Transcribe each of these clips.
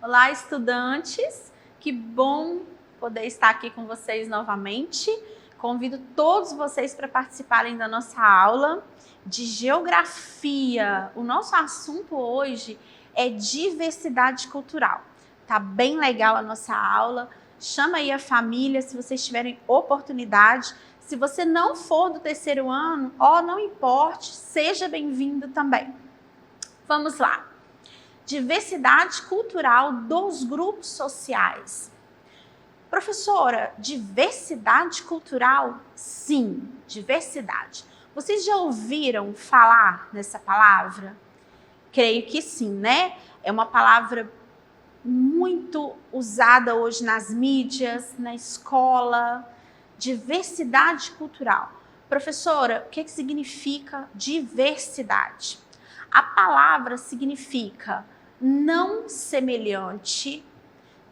Olá, estudantes! Que bom poder estar aqui com vocês novamente. Convido todos vocês para participarem da nossa aula de Geografia. O nosso assunto hoje é diversidade cultural. Tá bem legal a nossa aula. Chama aí a família se vocês tiverem oportunidade. Se você não for do terceiro ano, não importe, seja bem-vindo também. Vamos lá. Diversidade cultural dos grupos sociais. Professora, diversidade cultural? Sim, diversidade. Vocês já ouviram falar nessa palavra? Creio que sim, né? É uma palavra muito usada hoje nas mídias, na escola. Diversidade cultural. Professora, o que significa diversidade? A palavra significa não semelhante,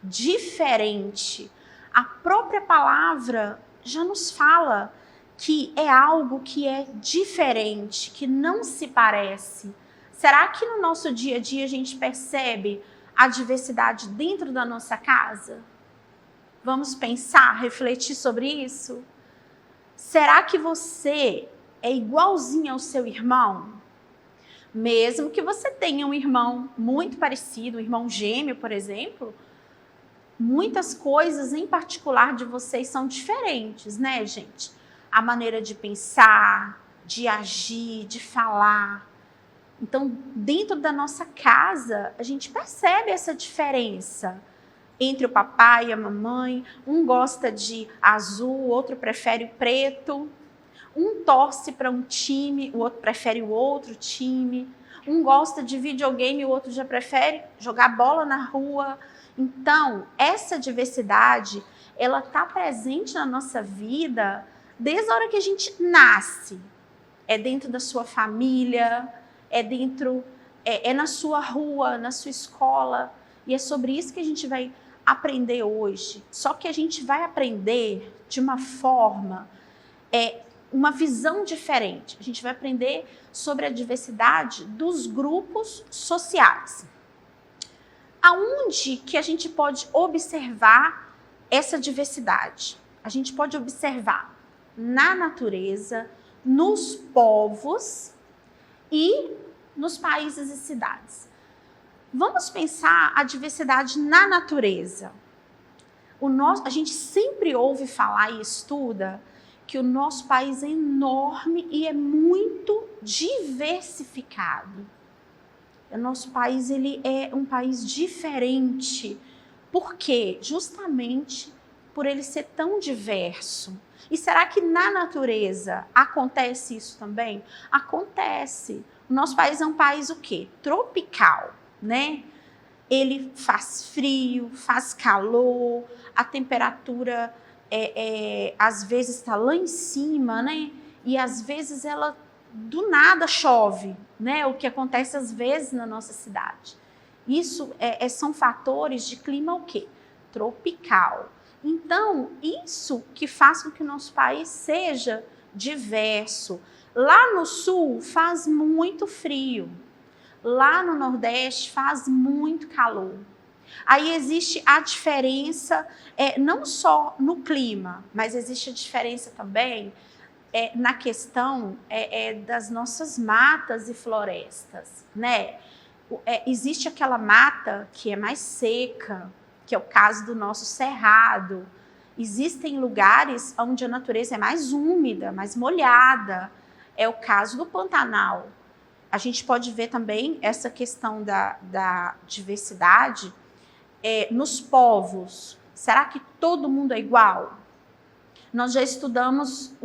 diferente. A própria palavra já nos fala que é algo que é diferente, que não se parece. Será que no nosso dia a dia a gente percebe a diversidade dentro da nossa casa? Vamos pensar, refletir sobre isso? Será que você é igualzinho ao seu irmão? Mesmo que você tenha um irmão muito parecido, um irmão gêmeo, por exemplo, muitas coisas em particular de vocês são diferentes, né, gente? A maneira de pensar, de agir, de falar. Então, dentro da nossa casa, a gente percebe essa diferença entre o papai e a mamãe. Um gosta de azul, o outro prefere o preto. Um torce para um time, o outro prefere o outro time. Um gosta de videogame, o outro já prefere jogar bola na rua. Então, essa diversidade, ela está presente na nossa vida desde a hora que a gente nasce. É dentro da sua família, é na sua rua, na sua escola. E é sobre isso que a gente vai aprender hoje. Só que a gente vai aprender de uma forma... uma visão diferente. A gente vai aprender sobre a diversidade dos grupos sociais. Aonde que a gente pode observar essa diversidade? A gente pode observar na natureza, nos povos e nos países e cidades. Vamos pensar a diversidade na natureza. A gente sempre ouve falar e estuda que o nosso país é enorme e é muito diversificado. O nosso país ele é um país diferente. Por quê? Justamente por ele ser tão diverso. E será que na natureza acontece isso também? Acontece. O nosso país é um país o quê? Tropical, né? Ele faz frio, faz calor, a temperatura... às vezes está lá em cima, né? E às vezes ela do nada chove, né? O que acontece às vezes na nossa cidade. Isso são fatores de clima o quê? Tropical. Então, isso que faz com que o nosso país seja diverso. Lá no sul faz muito frio. Lá no Nordeste faz muito calor. Aí existe a diferença, não só no clima, mas existe a diferença também na questão das nossas matas e florestas, né? Existe aquela mata que é mais seca, que é o caso do nosso cerrado. Existem lugares onde a natureza é mais úmida, mais molhada. É o caso do Pantanal. A gente pode ver também essa questão da diversidade nos povos. Será que todo mundo é igual? Nós já estudamos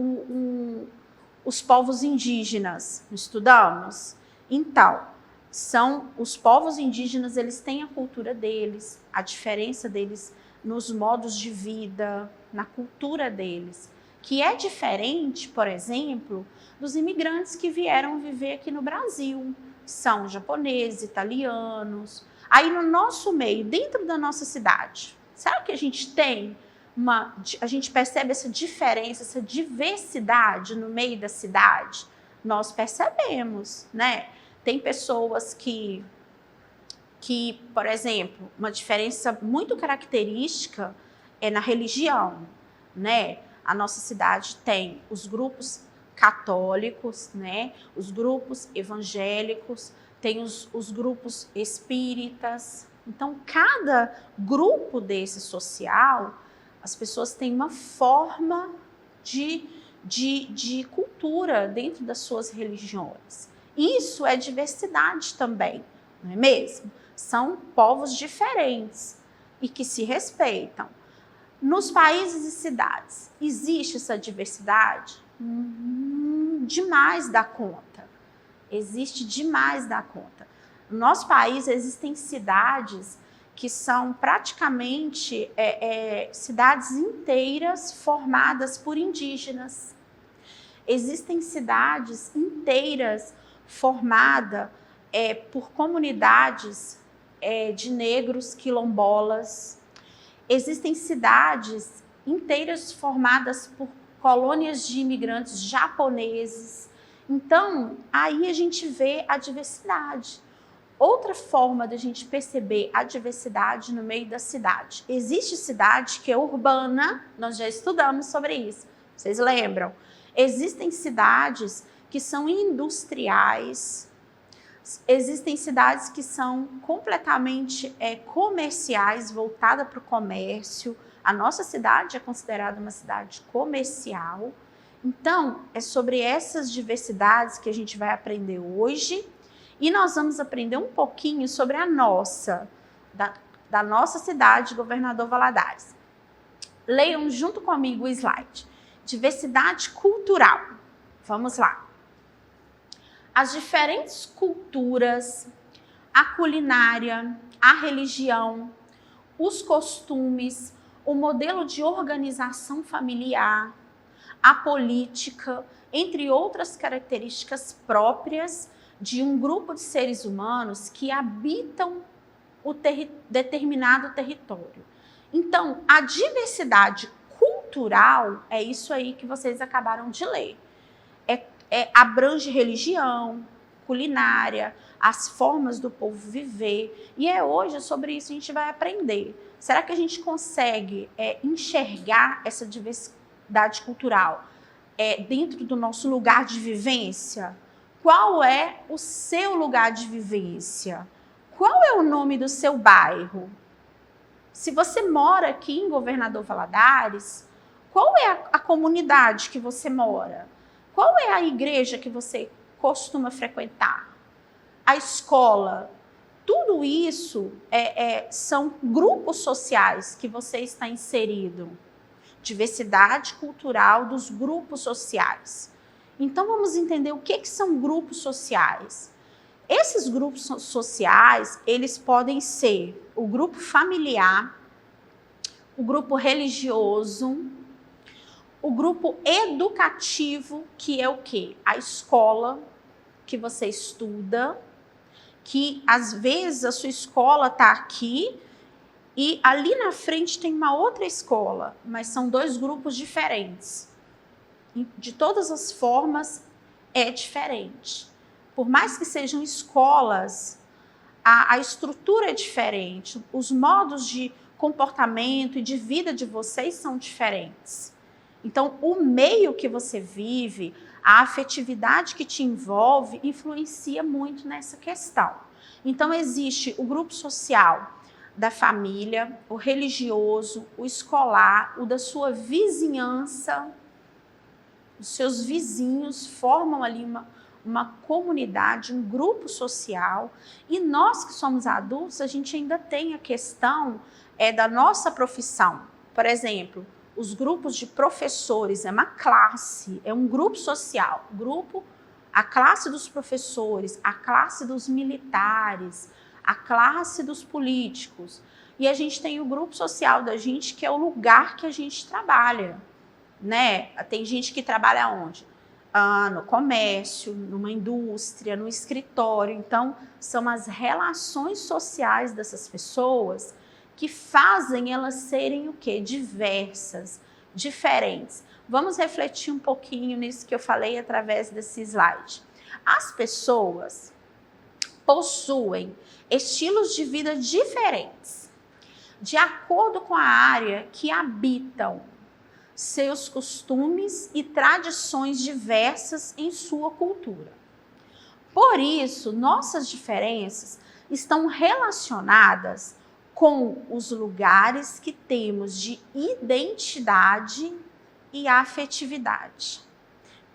os povos indígenas, não estudamos? Então, são os povos indígenas, eles têm a cultura deles, a diferença deles nos modos de vida, na cultura deles, que é diferente, por exemplo, dos imigrantes que vieram viver aqui no Brasil. São japoneses, italianos. Aí no nosso meio, dentro da nossa cidade, será que a gente a gente percebe essa diferença, essa diversidade no meio da cidade? Nós percebemos, né? Tem pessoas que que, por exemplo, uma diferença muito característica é na religião, né? A nossa cidade tem os grupos católicos, né? Os grupos evangélicos, tem os grupos espíritas. Então, cada grupo desse social, as pessoas têm uma forma de cultura dentro das suas religiões. Isso é diversidade também, não é mesmo? São povos diferentes e que se respeitam. Nos países e cidades, existe essa diversidade? Demais da conta. Existe demais da conta. No nosso país existem cidades que são praticamente cidades inteiras formadas por indígenas. Existem cidades inteiras formadas por comunidades de negros quilombolas. Existem cidades inteiras formadas por colônias de imigrantes japoneses. Então, aí a gente vê a diversidade. Outra forma da gente perceber a diversidade no meio da cidade. Existe cidade que é urbana, nós já estudamos sobre isso, vocês lembram? Existem cidades que são industriais, existem cidades que são completamente comerciais, voltadas para o comércio. A nossa cidade é considerada uma cidade comercial. Então, é sobre essas diversidades que a gente vai aprender hoje. E nós vamos aprender um pouquinho sobre a nossa, da nossa cidade, Governador Valadares. Leiam junto comigo o slide. Diversidade cultural. Vamos lá. As diferentes culturas, a culinária, a religião, os costumes, o modelo de organização familiar, a política, entre outras características próprias de um grupo de seres humanos que habitam determinado território. Então, a diversidade cultural é isso aí que vocês acabaram de ler. Abrange religião, culinária, as formas do povo viver. E hoje sobre isso a gente vai aprender. Será que a gente consegue enxergar essa diversidade cultural dentro do nosso lugar de vivência? Qual é o seu lugar de vivência? Qual é o nome do seu bairro? Se você mora aqui em Governador Valadares, qual é a comunidade que você mora? Qual é a igreja que você costuma frequentar? A escola? Tudo isso são grupos sociais que você está inserido. Diversidade cultural dos grupos sociais. Então, vamos entender o que são grupos sociais. Esses grupos sociais, eles podem ser o grupo familiar, o grupo religioso, o grupo educativo, que é o quê? A escola que você estuda, que às vezes a sua escola está aqui e ali na frente tem uma outra escola, mas são dois grupos diferentes. De todas as formas, é diferente. Por mais que sejam escolas, a estrutura é diferente, os modos de comportamento e de vida de vocês são diferentes. Então, o meio que você vive, a afetividade que te envolve, influencia muito nessa questão. Então, existe o grupo social da família, o religioso, o escolar, o da sua vizinhança. Os seus vizinhos formam ali uma comunidade, um grupo social. E nós que somos adultos, a gente ainda tem a questão da nossa profissão. Por exemplo, os grupos de professores é uma classe, é um grupo social. A classe dos professores, a classe dos militares, a classe dos políticos. E a gente tem o grupo social da gente, que é o lugar que a gente trabalha. Né? Tem gente que trabalha onde? No comércio, numa indústria, no escritório. Então, são as relações sociais dessas pessoas que fazem elas serem o quê? Diversas, diferentes. Vamos refletir um pouquinho nisso que eu falei através desse slide. As pessoas, possuem estilos de vida diferentes, de acordo com a área que habitam, seus costumes e tradições diversas em sua cultura. Por isso, nossas diferenças estão relacionadas com os lugares que temos de identidade e afetividade.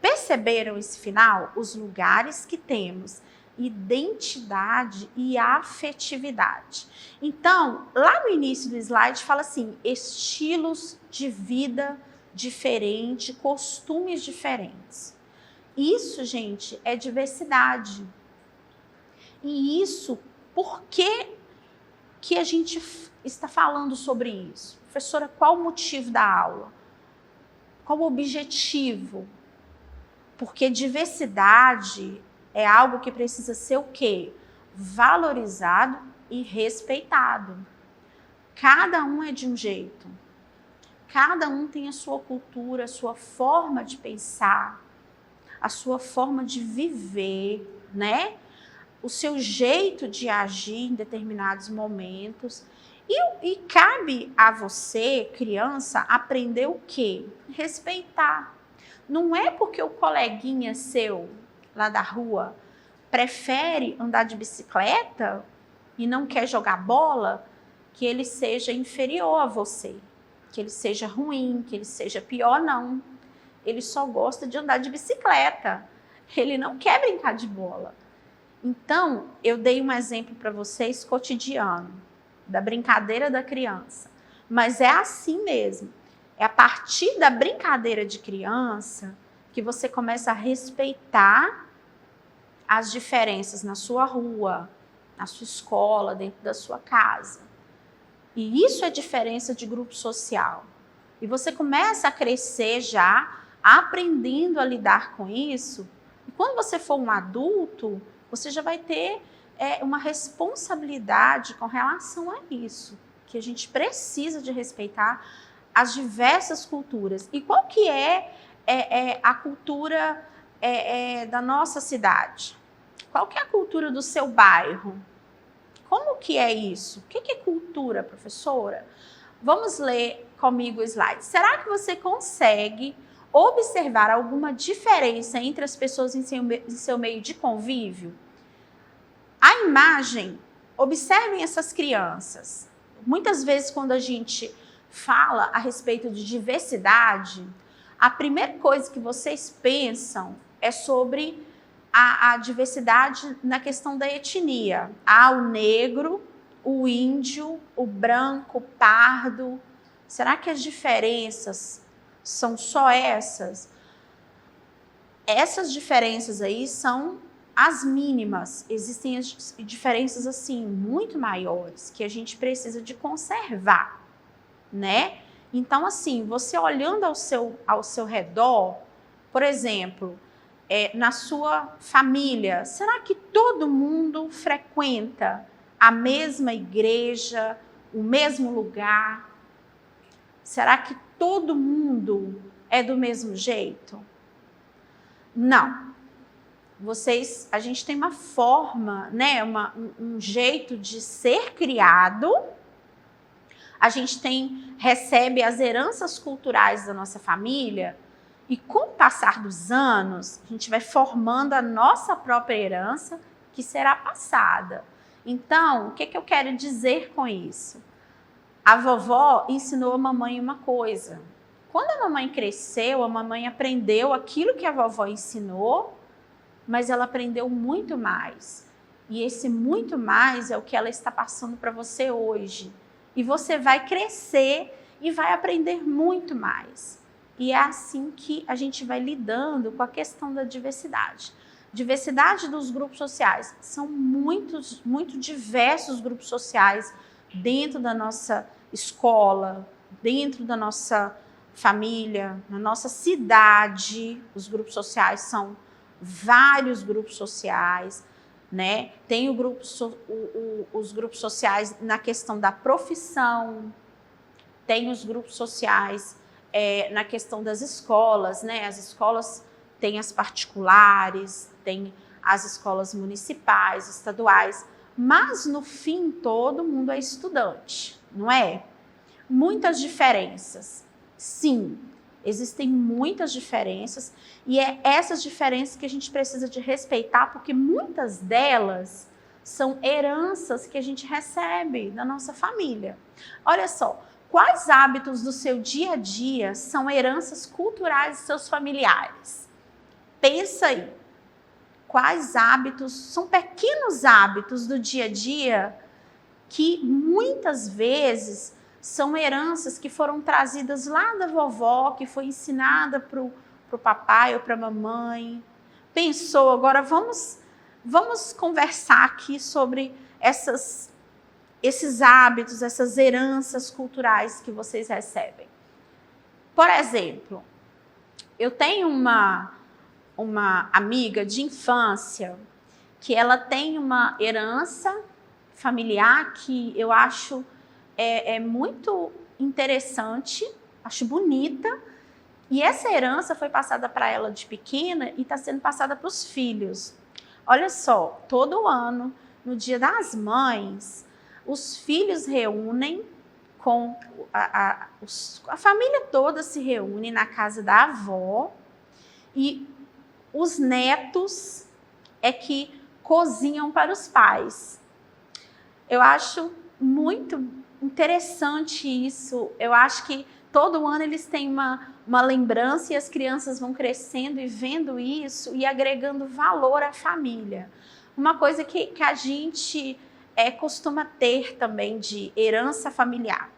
Perceberam esse final? Os lugares que temos identidade e afetividade. Então, lá no início do slide fala assim, estilos de vida diferentes, costumes diferentes. Isso, gente, é diversidade. E isso, por que a gente está falando sobre isso? Professora, qual o motivo da aula? Qual o objetivo? Porque diversidade é algo que precisa ser o quê? Valorizado e respeitado. Cada um é de um jeito. Cada um tem a sua cultura, a sua forma de pensar, a sua forma de viver, né? O seu jeito de agir em determinados momentos. E cabe a você, criança, aprender o quê? Respeitar. Não é porque o coleguinha seu lá da rua prefere andar de bicicleta e não quer jogar bola que ele seja inferior a você, que ele seja ruim, que ele seja pior, não. Ele só gosta de andar de bicicleta. Ele não quer brincar de bola. Então, eu dei um exemplo para vocês cotidiano, da brincadeira da criança. Mas é assim mesmo. É a partir da brincadeira de criança que você começa a respeitar as diferenças na sua rua, na sua escola, dentro da sua casa. E isso é diferença de grupo social. E você começa a crescer já aprendendo a lidar com isso. E quando você for um adulto, você já vai ter uma responsabilidade com relação a isso, que a gente precisa de respeitar as diversas culturas. E qual que é a cultura da nossa cidade? Qual que é a cultura do seu bairro? Como que é isso? O que é cultura, professora? Vamos ler comigo o slide. Será que você consegue observar alguma diferença entre as pessoas em seu meio de convívio? A imagem, observem essas crianças. Muitas vezes, quando a gente fala a respeito de diversidade, a primeira coisa que vocês pensam é sobre a diversidade na questão da etnia. Há o negro, o índio, o branco, o pardo. Será que as diferenças são só essas? Essas diferenças aí são as mínimas. Existem as diferenças assim muito maiores que a gente precisa de conservar, né? Então, assim, você olhando ao seu redor, por exemplo, na sua família, será que todo mundo frequenta a mesma igreja, o mesmo lugar? Será que todo mundo é do mesmo jeito? Não. A gente tem uma forma, né, um jeito de ser criado. A gente recebe as heranças culturais da nossa família e com o passar dos anos, a gente vai formando a nossa própria herança que será passada. Então, o que eu quero dizer com isso? A vovó ensinou a mamãe uma coisa. Quando a mamãe cresceu, a mamãe aprendeu aquilo que a vovó ensinou, mas ela aprendeu muito mais. E esse muito mais é o que ela está passando para você hoje. E você vai crescer e vai aprender muito mais. E é assim que a gente vai lidando com a questão da diversidade. Diversidade dos grupos sociais. São muito diversos grupos sociais dentro da nossa escola, dentro da nossa família, na nossa cidade. Os grupos sociais são vários grupos sociais, né? Tem os grupos sociais na questão da profissão, tem os grupos sociais na questão das escolas, né? As escolas têm as particulares, tem as escolas municipais, estaduais, mas no fim todo mundo é estudante, não é? Muitas diferenças, sim, existem muitas diferenças e é essas diferenças que a gente precisa de respeitar, porque muitas delas são heranças que a gente recebe da nossa família. Olha só, quais hábitos do seu dia a dia são heranças culturais de seus familiares? Pensa aí. Quais hábitos, são pequenos hábitos do dia a dia que muitas vezes são heranças que foram trazidas lá da vovó, que foi ensinada para o papai ou para a mamãe. Pensou, agora vamos conversar aqui sobre esses hábitos, essas heranças culturais que vocês recebem. Por exemplo, eu tenho uma amiga de infância que ela tem uma herança familiar que eu acho muito interessante, acho bonita, e essa herança foi passada para ela de pequena e está sendo passada para os filhos. Olha só, todo ano, no Dia das Mães, os filhos reúnem com a família toda se reúne na casa da avó e os netos é que cozinham para os pais. Eu acho muito interessante isso. Eu acho que todo ano eles têm uma lembrança e as crianças vão crescendo e vendo isso e agregando valor à família. Uma coisa que a gente costuma ter também de herança familiar.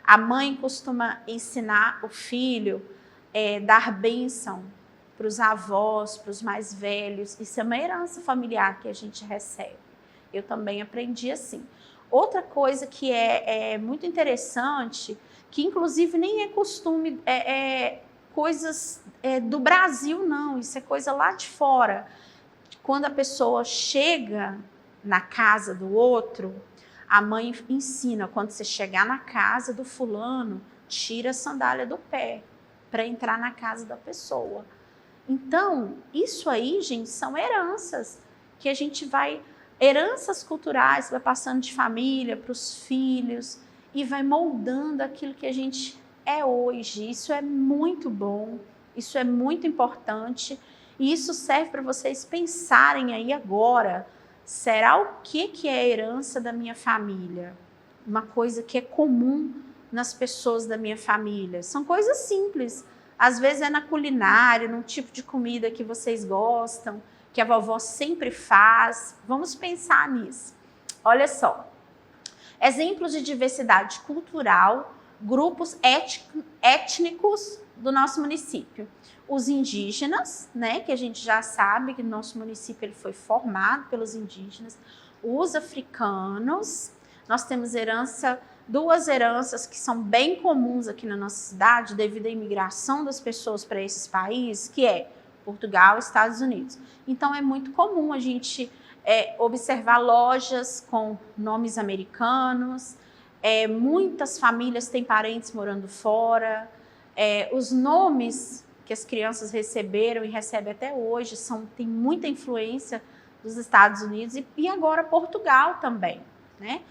A mãe costuma ensinar o filho dar bênção para os avós, para os mais velhos. Isso é uma herança familiar que a gente recebe. Eu também aprendi assim. Outra coisa que é muito interessante, que inclusive nem é costume, coisas do Brasil, não. Isso é coisa lá de fora. Quando a pessoa chega na casa do outro, a mãe ensina, quando você chegar na casa do fulano, tira a sandália do pé para entrar na casa da pessoa. Então, isso aí, gente, são heranças que a gente vai, heranças culturais, vai passando de família para os filhos e vai moldando aquilo que a gente é hoje. Isso é muito bom, isso é muito importante e isso serve para vocês pensarem aí agora, será o que é a herança da minha família? Uma coisa que é comum nas pessoas da minha família. São coisas simples. Às vezes é na culinária, num tipo de comida que vocês gostam, que a vovó sempre faz. Vamos pensar nisso. Olha só. Exemplos de diversidade cultural, grupos étnicos do nosso município. Os indígenas, né, que a gente já sabe que o nosso município ele foi formado pelos indígenas. Os africanos. Nós temos duas heranças que são bem comuns aqui na nossa cidade devido à imigração das pessoas para esses países, que é Portugal e Estados Unidos. Então é muito comum a gente observar lojas com nomes americanos, muitas famílias têm parentes morando fora, os nomes que as crianças receberam e recebem até hoje tem muita influência dos Estados Unidos e agora Portugal também, né?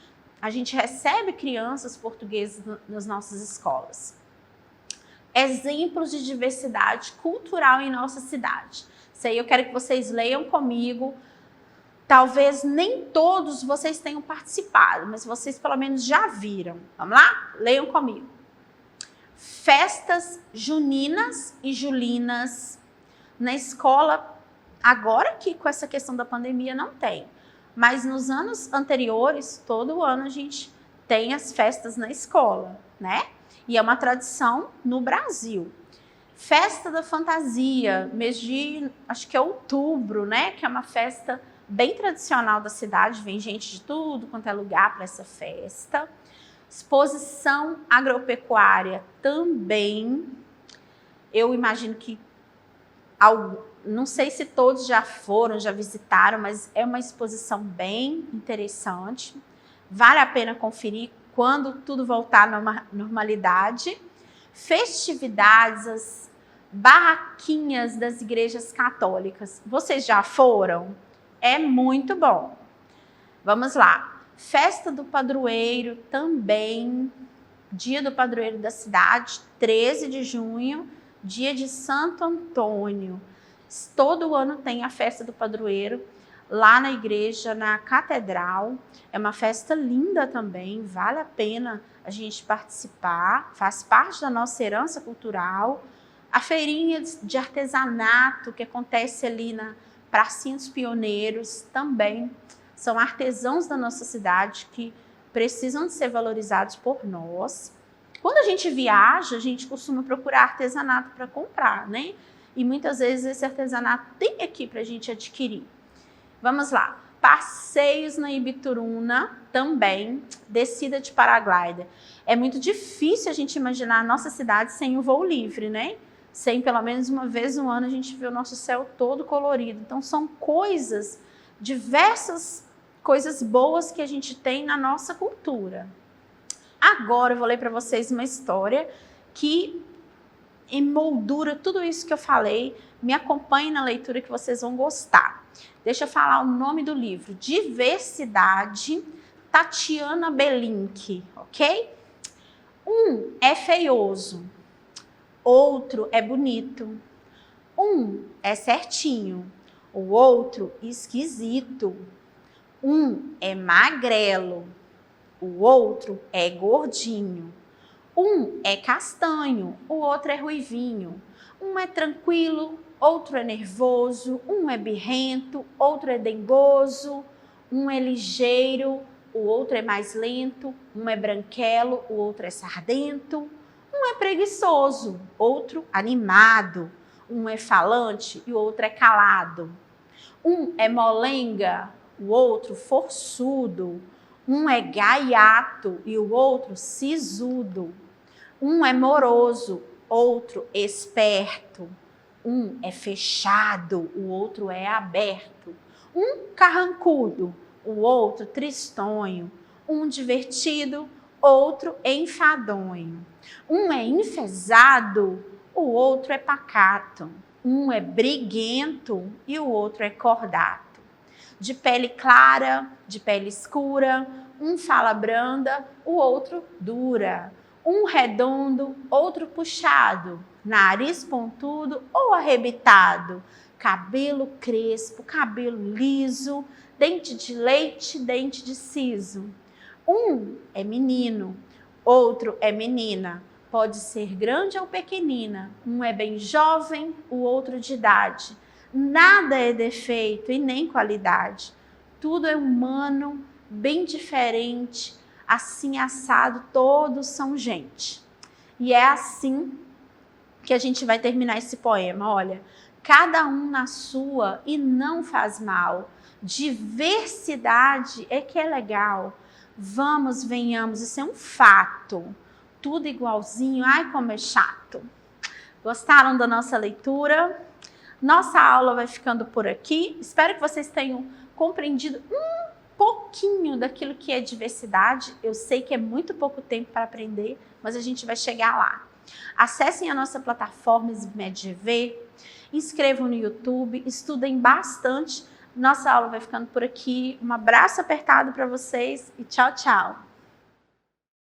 A gente recebe crianças portuguesas nas nossas escolas. Exemplos de diversidade cultural em nossa cidade. Isso aí eu quero que vocês leiam comigo. Talvez nem todos vocês tenham participado, mas vocês pelo menos já viram. Vamos lá? Leiam comigo. Festas juninas e julinas na escola. Agora que com essa questão da pandemia não tem. Mas nos anos anteriores, todo ano a gente tem as festas na escola, né? E é uma tradição no Brasil. Festa da fantasia, mês de, acho que é outubro, né? Que é uma festa bem tradicional da cidade, vem gente de tudo quanto é lugar para essa festa. Exposição agropecuária também. Eu imagino que não sei se todos já foram, já visitaram, mas é uma exposição bem interessante. Vale a pena conferir quando tudo voltar à normalidade. Festividades, as barraquinhas das igrejas católicas. Vocês já foram? é muito bom. Vamos lá. Festa do padroeiro também. Dia do padroeiro da cidade, 13 de junho, dia de Santo Antônio. Todo ano tem a festa do padroeiro lá na igreja, na catedral. É uma festa linda também, vale a pena a gente participar, faz parte da nossa herança cultural. A feirinha de artesanato que acontece ali na Pracinha dos Pioneiros também são artesãos da nossa cidade que precisam de ser valorizados por nós. Quando a gente viaja, a gente costuma procurar artesanato para comprar, né? E muitas vezes esse artesanato tem aqui para a gente adquirir. Vamos lá. Passeios na Ibituruna também, descida de paraglider. É muito difícil a gente imaginar a nossa cidade sem o voo livre, né? Sem pelo menos uma vez no ano a gente ver o nosso céu todo colorido. Então são coisas, diversas coisas boas que a gente tem na nossa cultura. Agora eu vou ler para vocês uma história que emoldura tudo isso que eu falei. Me acompanhe na leitura que vocês vão gostar. Deixa eu falar o nome do livro. Diversidade, Tatiana Belink, ok? Um é feioso, outro é bonito. Um é certinho, o outro esquisito. Um é magrelo, o outro é gordinho. Um é castanho, o outro é ruivinho. Um é tranquilo, outro é nervoso. Um é birrento, outro é dengoso. Um é ligeiro, o outro é mais lento. Um é branquelo, o outro é sardento. Um é preguiçoso, outro animado. Um é falante e o outro é calado. Um é molenga, o outro forçudo. Um é gaiato e o outro sisudo. Um é moroso, outro esperto. Um é fechado, o outro é aberto. Um carrancudo, o outro tristonho. Um divertido, outro enfadonho. Um é enfesado, o outro é pacato. Um é briguento e o outro é cordato. De pele clara, de pele escura, um fala branda, o outro dura. Um redondo, outro puxado, nariz pontudo ou arrebitado, cabelo crespo, cabelo liso, dente de leite, dente de siso. Um é menino, outro é menina, pode ser grande ou pequenina. Um é bem jovem, o outro de idade. Nada é defeito e nem qualidade. Tudo é humano, bem diferente, assim assado, todos são gente. E é assim que a gente vai terminar esse poema. Olha, cada um na sua e não faz mal. Diversidade é que é legal. Vamos, venhamos, isso é um fato. Tudo igualzinho, ai como é chato. Gostaram da nossa leitura? Nossa aula vai ficando por aqui. Espero que vocês tenham compreendido um pouquinho daquilo que é diversidade. Eu sei que é muito pouco tempo para aprender, mas a gente vai chegar lá. Acessem a nossa plataforma SBMedGV, inscrevam no YouTube, estudem bastante. Nossa aula vai ficando por aqui. Um abraço apertado para vocês e tchau, tchau!